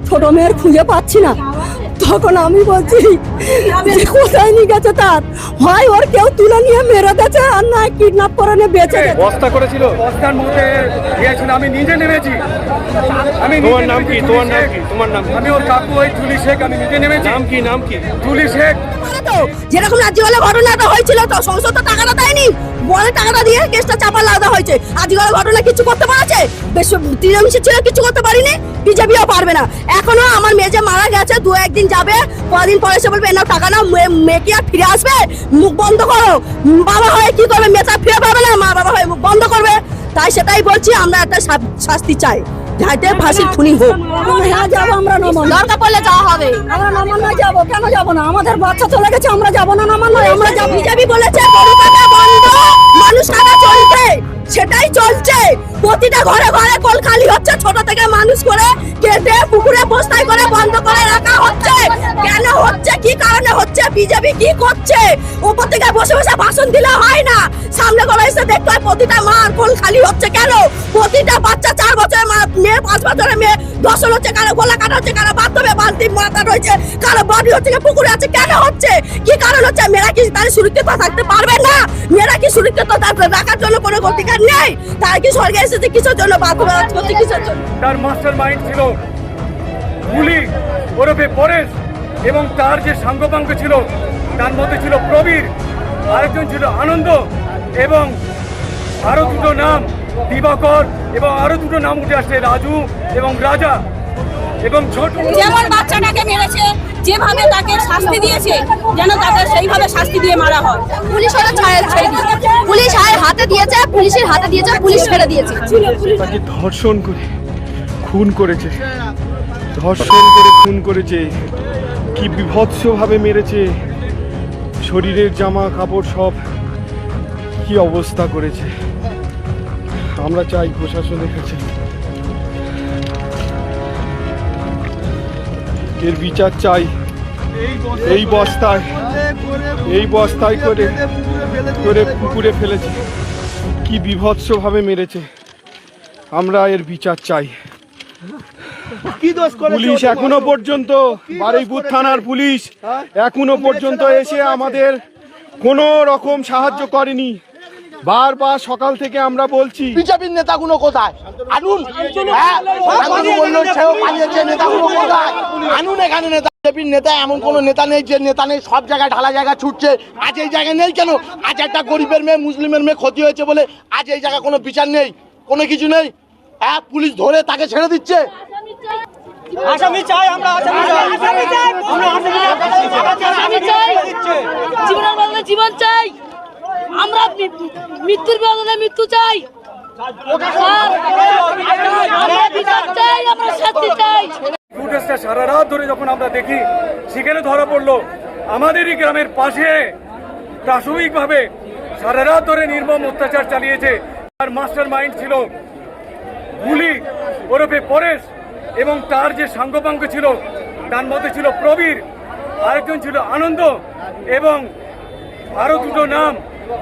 ছোট মেয়ের খুঁজে পাচ্ছি না। তখন আমি বলছি যে কোথায় নিয়ে গেছে, তার হয় ওর কেউ তুলে নিয়ে মেরে গেছে আর না কিডন্যাপ করে নিয়ে বেঁচে গেছে। বস্তা করেছিল, বস্তার মধ্যে গিয়েছিল, আমি নিজে নেমেছি। তোমার নাম কি? তোমার নাম কি? তোমার নাম? আমি ওর কাকু ওই জুলি শেখ, আমি নিজে নেমেছি। নাম কি? নাম কি? জুলি শেখ। যেরকম রাজ্যপালের ঘটনাটা হয়েছিল তো সংসদ টাকাটা দেয়নি, বলে টাকাটা দিয়ে কেসটা চাপা লাগা হয়েছে। আজকাল ঘটনা কিছু করতে পারছে, বেশ তৃণমূল ছিল কিছু করতে পারিনি, বিজেপিও পারবে না। এখনো আমার মেয়ে যে মারা গেছে, দু একদিন যাবে, কদিন পরে এসে বলবে এনাও টাকা নাও, মেয়ে কি আর ফিরে আসবে? মুখ বন্ধ করো। বাবা হয়ে কি করবে? মেয়েটা ফিরে পাবে না, মা বাবা হয়ে মুখ বন্ধ করবে। তাই সেটাই বলছি, আমরা একটা শাস্তি চাই, যাতে ফাঁসির খুনি হোক। হ্যাঁ যাবো আমরা, নমন দরকার পড়লে যাওয়া হবে। আমরা নমন না যাবো, কেন যাবো না? আমাদের বাচ্চা চলে গেছে, আমরা যাবো না নমন নয়, আমরা যাবো। বিজেপি বলেছে গরু কাটা বন্ধ, মানুষ কাটা চলবে, সেটাই চলছে। প্রতিটা ঘরে ঘরে কল খালি হচ্ছে, ছোট থেকে মানুষ করে কেটে পুকুরে বস্তায় করে বন্ধ করে রাখা হচ্ছে। কেন হচ্ছে? কি কারণে হচ্ছে? বিজেপি কি করছে? উপর থেকে বসে বসে ভাষণ দিলে হয় না, সামনে করে এসে দেখতে হয় প্রতিটা মার কল খালি হচ্ছে। কেন? প্রতিটা বাচ্চা 4 বছরের মেয়ে, 5 বছরের মেয়ে দর্শন হচ্ছে, কারো গলা কাটা হচ্ছে, কারো বাথরুমে বালতি মাথা রয়েছে, কারো বডি হচ্ছে, পুকুরে আছে। কেন হচ্ছে? কি কারণ হচ্ছে? মেয়েরা কি তাহলে সুরক্ষিত থাকতে পারবে না? মেয়েরা কি সুরক্ষিত রাখার জন্য কোনো অধিকার নেই? তারা কি স্বর্গে এসেছে কিসের জন্য? বাথরুমে করতে কিসের জন্য? তার মাস্টার মাইন্ড ছিল গুলি ওরফে পরেশ, এবং তার যে সাঙ্গপাঙ্গ ছিল তার মধ্যে ছিল প্রবীর, আরেকজন ছিল আনন্দ, এবং আরো দুটো নাম দিবাকর, এবং আরো দুটো নাম উঠে আসছে রাজু এবং রাজা এবং ছোট। যেমন বাচ্চাটাকে মেরেছে, যেভাবে তাকে শাস্তি দিয়েছে, যেন তাকে সেইভাবে শাস্তি দিয়ে মারা হয়। পুলিশ ওরা ছেড়ে দিয়েছে, পুলিশ হাতে দিয়েছে, পুলিশের হাতে দিয়েছে, পুলিশ ছেড়ে দিয়েছে। তাকে ধর্ষণ করে খুন করেছে, ধর্ষণ করে খুন করেছে, কি বিভৎসভাবে মেরেছে, শরীরের জামা কাপড় সব কি অবস্থা করেছে। আমরা চাই প্রশাসনের কাছে এর বিচার চাই। এই বস্তায় করে পুকুরে ফেলেছে, কি বিভৎসভাবে মেরেছে। আমরা এর বিচার চাই। পুলিশ এখনো পর্যন্ত, বারুইপুর থানার পুলিশ এখনো পর্যন্ত এসে আমাদের কোনো রকম সাহায্য করেনি। বারবার সকাল থেকে আমরা বলছি বিজেপির নেতাগুলো কোথায়? আনুন। হ্যাঁ, বললো সেও পালিয়েছে, নেতাগুলো কোথায়? আনুন এখানে নেতা। বিজেপির নেতা এমন কোনো নেতা নেই যে নেতা নেই, সব জায়গায় ঢালা জায়গা ছুটছে। আজ এই জায়গায় নেই কেন? আজ একটা গরিবের মেয়ে, মুসলিমের মেয়ে ক্ষতি হয়েছে বলে আজ এই জায়গায় কোনো বিচার নেই, কোনো কিছু নেই। হ্যাঁ, পুলিশ ধরে তাকে ছেড়ে দিচ্ছে। আসামি চাই আমরা, আসামি চাই, আমরা আসামি চাই, জীবনের বদলে জীবন চাই, আমরা মৃত্যুর বদলে মৃত্যু চাই, আমরা বিচার চাই, আমরা শাস্তি চাই। ফুটেজটা সারা রাত ধরে যখন আমরা দেখি, সেখানে ধরা পড়লো আমাদেরই গ্রামের পাশে প্রাথমিকভাবে সারা রাত ধরে নির্মম অত্যাচার চালিয়েছে। তার মাস্টার মাইন্ড ছিল গুলি ওরফে পরেশ, এবং তার যে সাঙ্গপাঙ্গ ছিল তার মধ্যে ছিল প্রবীর, আরেকজন ছিল আনন্দ, এবং আরো দুটো নাম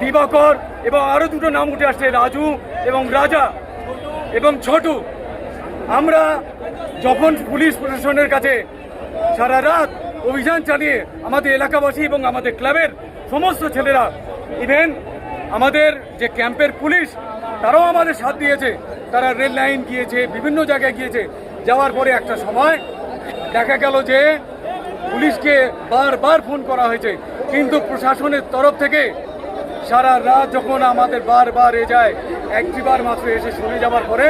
দিবাকর, এবং আরো দুটো নাম উঠে আসছে রাজু এবং রাজা এবং ছোট। আমরা যখন পুলিশ প্রশাসনের কাছে সারা রাত অভিযান চালিয়ে আমাদের এলাকাবাসী এবং আমাদের ক্লাবের সমস্ত ছেলেরা, ইভেন আমাদের যে ক্যাম্পের পুলিশ, তারাও আমাদের সাথ দিয়েছে। তারা রেল লাইন গিয়েছে, বিভিন্ন জায়গায় গিয়েছে। যাওয়ার পরে একটা সময় দেখা গেল যে পুলিশকে বারবার ফোন করা হয়েছে, কিন্তু প্রশাসনের তরফ থেকে সারা রাত যখন আমাদের বারবার যায়, একটিবার মাত্র এসে শুনে যাওয়ার পরে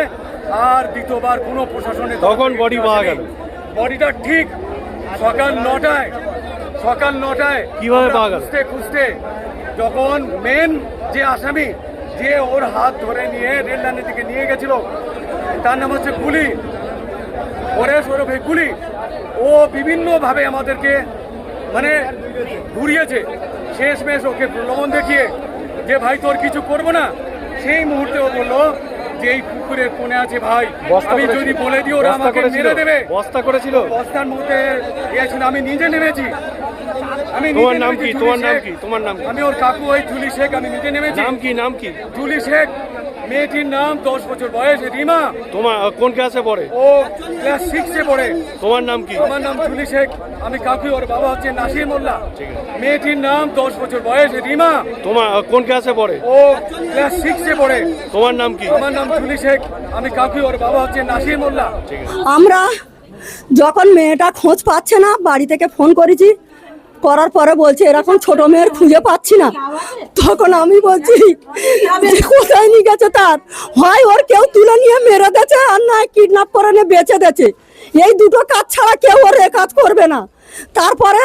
আর দ্বিতীয়বার কোনো প্রশাসনের তখন বডি পাওয়া গেল। বডিটা ঠিক সকাল 9টায় কিভাবে পাওয়া গেল? খুঁজতে যখন মেন যে আসামি, যে ওর হাত ধরে নিয়ে রেল লাইনের দিকে নিয়ে গেছিল, তার নাম হচ্ছে গুলি, পরেশ ওরফে গুলি। ও বিভিন্নভাবে আমাদেরকে মানে ঘুরিয়েছে। শেষমেশ ওকে প্রলোভন দেখিয়ে যে ভাই তোর কিছু করবো না, সেই মুহূর্তে ও বললো যে এই পুকুরের কোণে আছে ভাই, আমি যদি বলে দিই ওরা আমাকে মেরে দেবে। বস্তা করেছিল, বস্তার মধ্যে গিয়েছিল, আমি নিজে নেমেছি। তোমার নাম কি? তোমার নাম কি? তোমার নাম? আমি ওর কাকু ওই জুলি শেখ, আমি নিজে নেমেছি। নাম কি? নাম কি? জুলি শেখ। মেয়েটির নাম 10 বছর বয়স রিমা। তোমার কোন ক্লাসে পড়ে? ও ক্লাস 6-এ পড়ে। তোমার নাম কি? আমার নাম জুলি শেখ, আমি কাকি, ওর বাবা হচ্ছে নাসির মোল্লা। মেয়েটির নাম 10 বছর বয়স রিমা। তোমার কোন ক্লাসে পড়ে? ও ক্লাস 6-এ পড়ে। তোমার নাম কি? আমার নাম জুলি শেখ, আমি কাকি, ওর বাবা হচ্ছে নাসির মোল্লা। আমরা যখন মেয়েটা খোঁজ পাচ্ছে না, বাড়ি থেকে ফোন করেছি, করার পরে বলছে এরকম ছোট মেয়ের খুঁজে পাচ্ছি না। তখন আমি বলছি যে কোথায় নিয়ে গেছে, তার হয় ওর কেউ তুলে নিয়ে মেরে দিয়েছে, আর না কিডন্যাপ করে নিয়ে বেঁচে দিয়েছে। এই দুটো কাজ ছাড়া কেউ ওর এ কাজ করবে না। তারপরে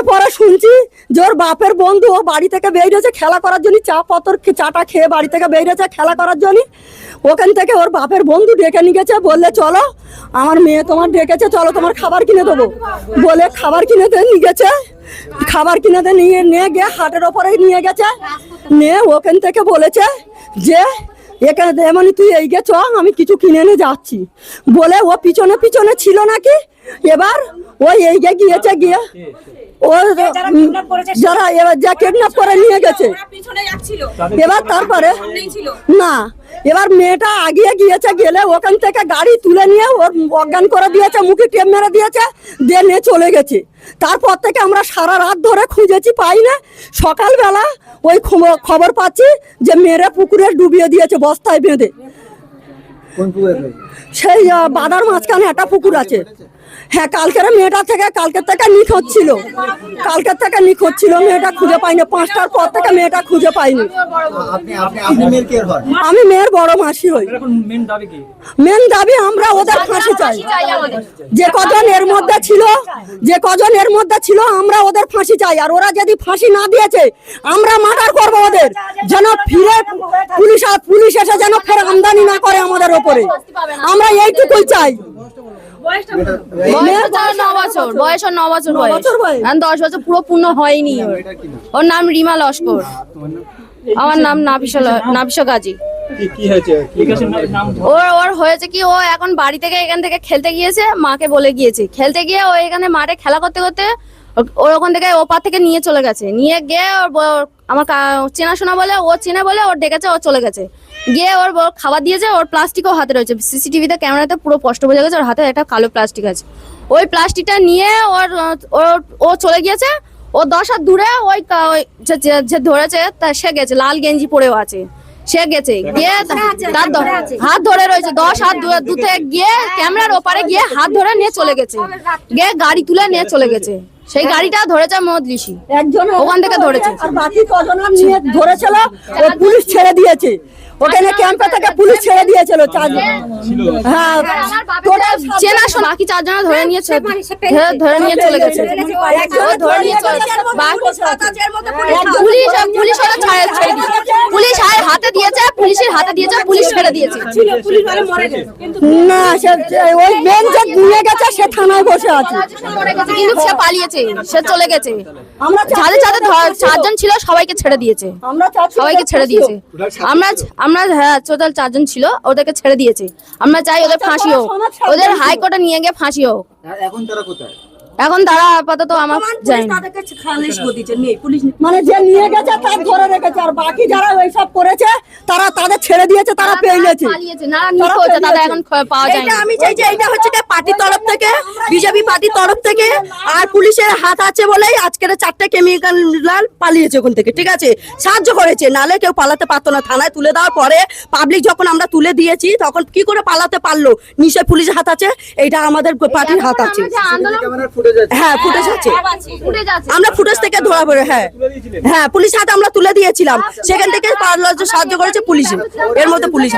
পরে শুনছি যে ওর বাপের বন্ধু ও বাড়ি থেকে বেরিয়েছে খেলা করার জন্য, চাটা খেয়ে বাড়ি থেকে বেরিয়েছে খেলা করার জন্য। ওখান থেকে ওর বাপের বন্ধু ডেকে নিয়ে গেছে, বললে চলো আমার মেয়ে তোমার ডেকেছে, চলো তোমার খাবার কিনে দেবো বলে খাবার কিনে দিয়ে নিয়ে গেছে। খাবার কিনে দিয়ে নিয়ে গিয়ে হাটের ওপরে নিয়ে গেছে, নিয়ে ওখান থেকে বলেছে যে এখানে এমনি তুই এই গে চ, আমি কিছু কিনে নিয়ে যাচ্ছি বলে ও পিছনে পিছনে ছিল নাকি। এবার ও এই গে গিয়েছে, গিয়ে ও যারা এবার যা কিডন্যাপ করে নিয়ে গেছে, এবার তারপরে না, এবার মেয়েটা আগিয়ে গিয়েছে, গেলে ওখান থেকে গাড়ি তুলে নিয়ে ওর অজ্ঞান করে দিয়েছে, মুখে টেপ মেরে দিয়েছে, দিয়ে নিয়ে চলে গেছে। তারপর থেকে আমরা সারা রাত ধরে খুঁজেছি, পাই না। সকালবেলা ওই খবর পাচ্ছি যে মেয়েরা পুকুরে ডুবিয়ে দিয়েছে বস্তায় বেঁধে। সেই বাদার মাঝখানে একটা পুকুর আছে। হ্যাঁ, কালকের থেকে নিখোঁজ ছিল, মেয়েটা খুঁজে পাইনি। 5টার পর থেকে মেয়েটা খুঁজে পাইনি। আমি মেয়ের বড় মাসি হই। মেন দাবি আমরা ওদের ফাঁসি চাই। যে কজন এর মধ্যে ছিল আমরা ওদের ফাঁসি চাই। আর ওরা যদি ফাঁসি না দিয়েছে আমরা মার্ডার করবো ওদের, যেন ফিরে পুলিশ এসে যেন ফের আমদানি না করে আমাদের ওপরে। আমরা এইটুকুই চাই। বয়স 9 বছর বয়স, 10 বছর পুরো পূর্ণ হয়নি। ওর নাম রিমা লস্কর, আমার নাম নাফিসা গাজী। ওর হয়েছে কি, ও এখন বাড়ি থেকে এখান থেকে খেলতে গিয়েছে, মাকে বলে গিয়েছে, খেলতে গিয়ে ও এখানে মাঠে খেলা করতে করতে ওর ওখান থেকে ওপার থেকে নিয়ে চলে গেছে। নিয়ে গিয়ে আমার চেনাশোনা বলে, ও চেনে বলে ওর ডেকেছে, ও চলে গেছে। গিয়ে ওর খাবার দিয়েছে, ওর প্লাস্টিকও হাতে রয়েছে, সিসিটিভিতে ক্যামেরাতে পুরো স্পষ্ট বোঝা গেছে ওর হাতে একটা কালো প্লাস্টিক আছে। ওই প্লাস্টিকটা নিয়ে ও চলে গিয়েছে। ও 10 হাত দূরে ওই যে ধরেছে সে গেছে, লাল গেঞ্জি পরেও আছে, সে গেছে, গিয়ে তার হাত ধরে রয়েছে, 10 হাত দূরে গিয়ে ক্যামেরার ওপারে গিয়ে হাত ধরে নিয়ে চলে গেছে, গিয়ে গাড়ি তুলে নিয়ে চলে গেছে। সেই গাড়িটা ধরেছে মদলিশি, ওখান থেকে ধরেছে। আর বাকি কজন নিয়ে ধরেছিল ও পুলিশ ছেড়ে দিয়েছে, ওখানে ক্যাম্পে থেকে পুলিশ ছেড়ে দিয়েছিল 4 জন। হ্যাঁ, টোটাল চেনা শোনা বাকি 4 জন ধরে নিয়ে চলে গেছে। পুলিশ ওরা ছেড়ে পুলিশ হাতে দিয়েছে, পুলিশের হাতে দিয়েছে, পুলিশ ছেড়ে দিয়েছে। না, ওই বেন যে নিয়ে গেছে সে থানায় বসে আছে, কিন্তু সে পালিয়েছে, সে চলে গেছে। যাদের 4 জন ছিল সবাইকে ছেড়ে দিয়েছে, সবাইকে ছেড়ে দিয়েছে। আমরা হ্যাঁ টোটাল 4 জন ছিল, ওদেরকে ছেড়ে দিয়েছে। আমরা চাই ওদের ফাঁসি হোক, ওদের হাইকোর্টে নিয়ে গিয়ে ফাঁসি হোক। এখন তারা কোথায়? এখন তারা আপাতত আমার জানি না। মানে যে নিয়ে গেছে তার ধরে রেখেছে, আর বাকি যারা ওইসব করেছে তারা তাদের ছেড়ে দিয়েছে, তারা পেয়ে গেছে, পালিয়েছে না, নিখোঁজ, তারা এখন পাওয়া যায় না। আমি চাই যে এটা হচ্ছে পার্টির তরফ থেকে, বিজেপি পার্টির তরফ থেকে, আর পুলিশের হাত আছে বলেই আজকের 4টে কেমিক্যাল পালিয়েছে ওখান থেকে, ঠিক আছে, সাহায্য করেছে, নালে কেউ পালাতে পারতো না। থানায় তুলে দেওয়ার পরে পাবলিক যখন আমরা তুলে দিয়েছি তখন কি করে পালাতে পারলো? নিশ্চয় পুলিশের হাত আছে, এইটা আমাদের পার্টির হাত আছে। হ্যাঁ, ফুটেজ আছে, আমরা ফুটেজ থেকে ধরা পড়ে। হ্যাঁ, পুলিশ হাতে আমরা তুলে দিয়েছিলাম, সেখান থেকে সাহায্য করেছে পুলিশ, এর মধ্যে পুলিশ।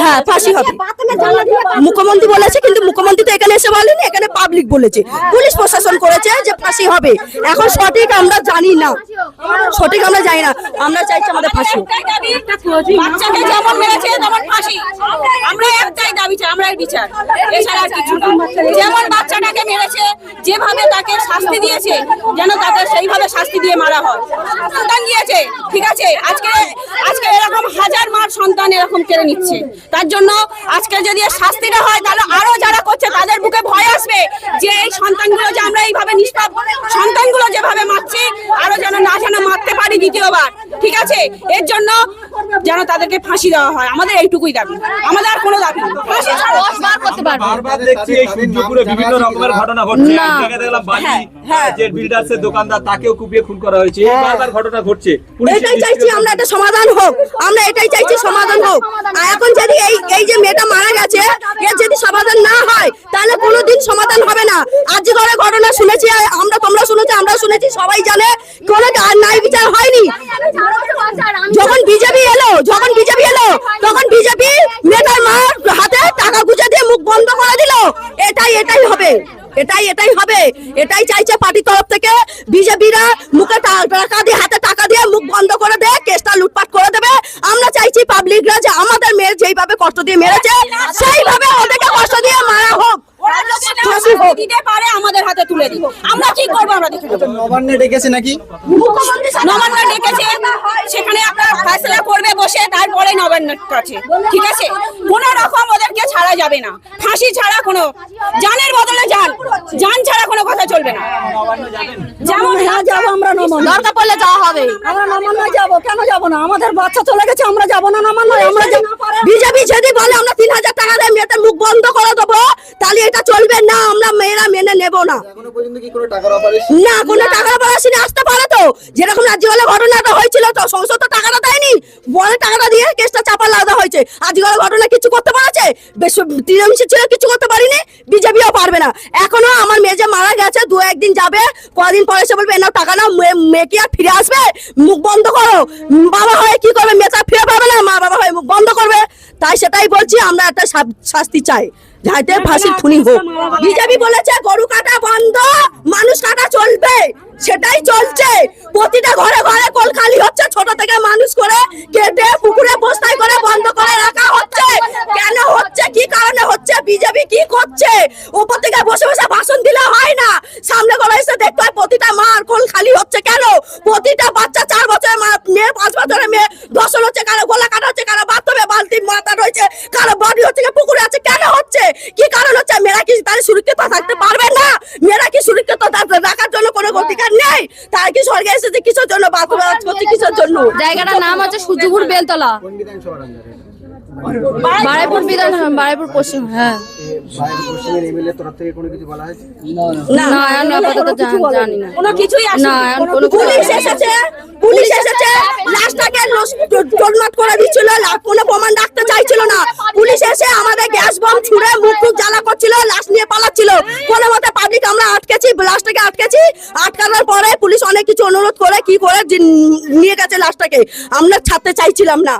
হ্যাঁ, ফাঁসি হবে মুখ্যমন্ত্রী বলেছে, কিন্তু মুখ্যমন্ত্রী তো এখানে এসে বলেনি, এখানে পাবলিক বলেছে, পুলিশ প্রশাসন করেছে যে ফাঁসি হবে। এখন সঠিক আমরা জানি না, আমরা চাইছি আমাদের ফাঁসি। বাচ্চাকে যেমন মেরেছে তেমন ফাঁসি, আমরা একটাই দাবি চাই, আমরা এর বিচার, এছাড়া আর কিছু না। যেমন বাচ্চাটাকে মেরেছে, যেভাবে তাকে শাস্তি দিয়েছে যেন তাকে সেইভাবে শাস্তি দিয়ে মারা হয়। সন্তান দিয়েছে, ঠিক আছে, আজকে এরকম হাজার মার সন্তান এরকম কেড়ে নিচ্ছে। তার জন্য আজকে যদি শাস্তিটা হয় তাহলে আরো যারা করছে তাদের বুকে ভয় আসবে যে এই সন্তানগুলো যে আমরা এইভাবে নিষ্পাপ সন্তানগুলো যেভাবে মারছি, আরো যেন মারতে পারি দ্বিতীয়বার, ঠিক ঠিক আছে, এর জন্য যেন তাদেরকে ফাঁসি দেওয়া হয়, আমাদের এইটুকুই দাবি, আমাদের আর কোনো দাবি নেই। ফাঁসি ছাড়া 10 বার করতে পারবে। বারবার দেখছি এই সূর্যপুরে বিভিন্ন রকমের ঘটনা ঘটছে। না। এক জায়গায় দেখলাম বালি যে বিল্ডার্সের দোকানদার তাকেও কুপিয়ে খুন করা হয়েছে। এই বারবার ঘটনা ঘটছে। এটাই চাইছি আমরা, একটা সমাধান হোক, আমরা এটাই চাইছি সমাধান হোক। আর এখন যদি এই যে মেয়েটা মারা গেছে এর যদি সমাধান না হয় তাহলে কোনোদিন সমাধান হবে না। আজ করে ঘটনা শুনেছি আমরা, তোমরা শুনেছি, আমরা শুনেছি, সবাই জানে, কোনো ন্যায় বিচার হয়নি। যখন বিজেপি এলো তখন বিজেপি মেয়েটার মার হাতে টাকা গুঁজে দিয়ে মুখ বন্ধ করে দিল। এটাই হবে, এটাই চাইছে পার্টির তরফ থেকে। বিজেপিরা মুখে টাকা দিয়ে, হাতে টাকা দিয়ে মুখ বন্ধ করে দেয়, কেসটা লুটপাট করে দেবে। আমরা চাইছি পাবলিকরা যে আমাদের মেয়ের যেইভাবে কষ্ট দিয়ে মেরেছে সেইভাবে ওদেরকে কষ্ট দিয়ে মারা হোক, ওরা যদি ফাঁসি দিতে পারে আমাদের হাতে তুলে দিই, আমরা কি করবো আমরা দেখে নেবো। নবান্নে ডেকেছে নাকি? নবান্ন ডেকেছে, সেখানে আপনারা ফয়সালা করবে বসে, তারপরে নবান্নের কাছে, ঠিক আছে? কোনো রকম ওদেরকে ছাড়া যাবে না, ফাঁসি ছাড়া কোনো, জানের বদলে জান ছাড়া কোনো কথা চলবে না। যেমন হ্যাঁ যাবো আমরা নবান্ন, দরকার পড়লে যাওয়া হবে। আমরা নবান্ন যাবো, কেন যাবো না? আমাদের বাচ্চা চলে গেছে, আমরা যাবো না নবান্ন? আমরা বিজেপি যদি বলে আমরা 3000 টাকা দিয়ে মেয়েদের মুখ বন্ধ করে দেবো তাহলে এটা চলবে না, আমরা মেয়েরা মেনে নেব না। এখনো পর্যন্ত কি কোনো টাকার অফার না, কোনো টাকার পড়াশোনা আসতে পারে তো, যেরকম রাজ্যপালের ঘটনাটা হয়েছিল তো সংসদ তো টাকাটা দেয়নি, বলে টাকাটা দিয়ে কেসটা চাপা লাগানো হয়েছে। আজকাল ঘটনা কিছু করতে পারছে, বেশ তৃণমূল ছিল কিছু করতে পারিনি, বিজেপিও পারবে না। এখনো আমার মেয়ে যে মারা গেছে, 2-1 দিন যাবে, কদিন পরে এসে বলবে এনাও টাকা নাও, মেয়ে কি আর ফিরে আসবে? মুখ বন্ধ করো। বাবা হয়ে কি করবে? মেয়েটা ফিরে পাবে না, মা বাবা হয়ে মুখ বন্ধ করবে। তাই সেটাই বলছি, আমরা একটা শাস্তি চাই, যাতে ফাঁসির খুনি হোক। বিজেপি বলেছে গরু কাটা বন্ধ, মানুষ কাটা চলবে, সেটাই চলছে। প্রতিটা ঘরে ঘরে কল খালি হচ্ছে, ছোট থেকে মানুষ করে কেটে পুকুরে বস্তায় করে বন্ধ করে রাখা হচ্ছে। কেন হচ্ছে? কি কারণে হচ্ছে? বিজেপি কি করছে? উপর থেকে বসে বসে ভাষণ দিলে হয় না, সামনে করে এসে দেখতে হয় প্রতিটা মার কল খালি হচ্ছে। কেন? প্রতিটা বাচ্চা 4 বছরের মেয়ে, 5 বছরের মেয়ে ধর্ষণ হচ্ছে, কারো গলা কাটা হচ্ছে, কারো বাথরুমে বালতি মাথা রয়েছে, কারো বডি হচ্ছে, পুকুরে আছে। কেন হচ্ছে? কি কারণ হচ্ছে? মেয়েরা কি তাহলে সুরক্ষিত থাকতে পারবে না? মেয়েরা কি সুরক্ষিত রাখার জন্য কোনো অধিকার নেই? তার কি স্বর্গে এসেছে কিসের জন্য? বাথরুম করছে কিসের জন্য? জায়গাটার নাম হচ্ছে সূর্যপুর বেলতলা, কোন বিধানসভার আন্ডারে? বারাইপুর বিধানসভা, বারাইপুর পশ্চিম। হ্যাঁ, পশ্চিমের এমএলএ তরফ থেকে কোনো কিছু বলা হয়েছে? না এখন আপাতত জানি না। কোনো কিছুই আসে না, এখন কোনো পুলিশ এসেছে, লাশটাকে টোলমাট করে দিচ্ছিল, কোনো প্রমাণ রাখতে চাইছিল না। পুলিশ এসে আমাদের গ্যাস বম ছুড়ে মুখ জ্বালা করছিল, লাশ নিয়ে পালাচ্ছিল। কোনো মতে পাবলিক আমরা আটকেছি, লাশটাকে আটকানোর পরে পুলিশ অনেক কিছু অনুরোধ করে কি করে নিয়ে গেছে লাশটাকে, আমরা ছাড়তে চাইছিলাম না।